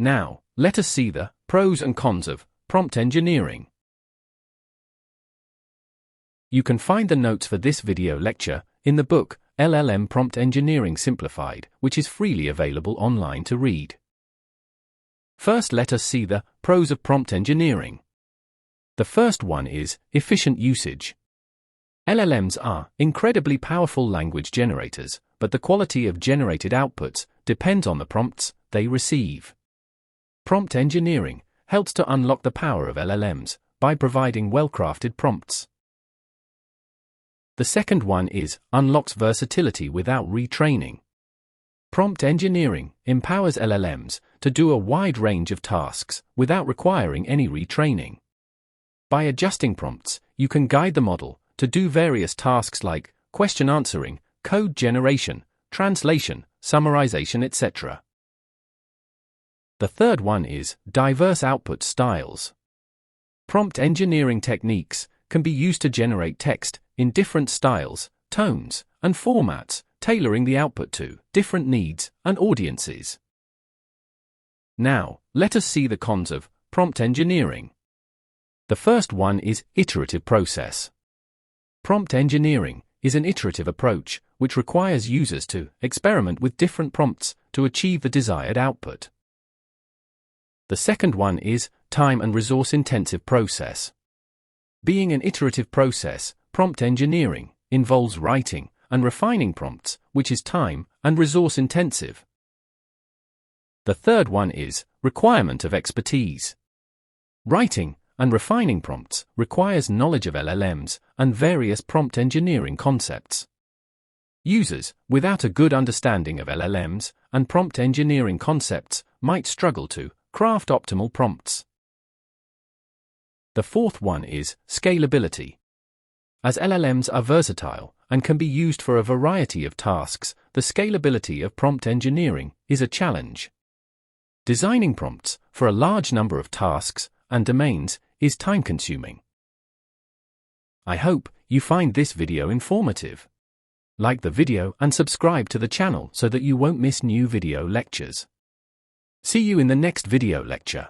Now, let us see the pros and cons of prompt engineering. You can find the notes for this video lecture in the book LLM Prompt Engineering Simplified, which is freely available online to read. First, let us see the pros of prompt engineering. The first one is efficient usage. LLMs are incredibly powerful language generators, but the quality of generated outputs depends on the prompts they receive. Prompt engineering helps to unlock the power of LLMs by providing well-crafted prompts. The second one is unlocks versatility without retraining. Prompt engineering empowers LLMs to do a wide range of tasks without requiring any retraining. By adjusting prompts, you can guide the model to do various tasks like question answering, code generation, translation, summarization, etc. The third one is diverse output styles. Prompt engineering techniques can be used to generate text in different styles, tones, and formats, tailoring the output to different needs and audiences. Now, let us see the cons of prompt engineering. The first one is iterative process. Prompt engineering is an iterative approach which requires users to experiment with different prompts to achieve the desired output. The second one is time and resource-intensive process. Being an iterative process, prompt engineering involves writing and refining prompts, which is time and resource-intensive. The third one is requirement of expertise. Writing and refining prompts requires knowledge of LLMs and various prompt engineering concepts. Users without a good understanding of LLMs and prompt engineering concepts might struggle to craft optimal prompts. The fourth one is scalability. As LLMs are versatile and can be used for a variety of tasks, the scalability of prompt engineering is a challenge. Designing prompts for a large number of tasks and domains is time-consuming. I hope you find this video informative. Like the video and subscribe to the channel so that you won't miss new video lectures. See you in the next video lecture.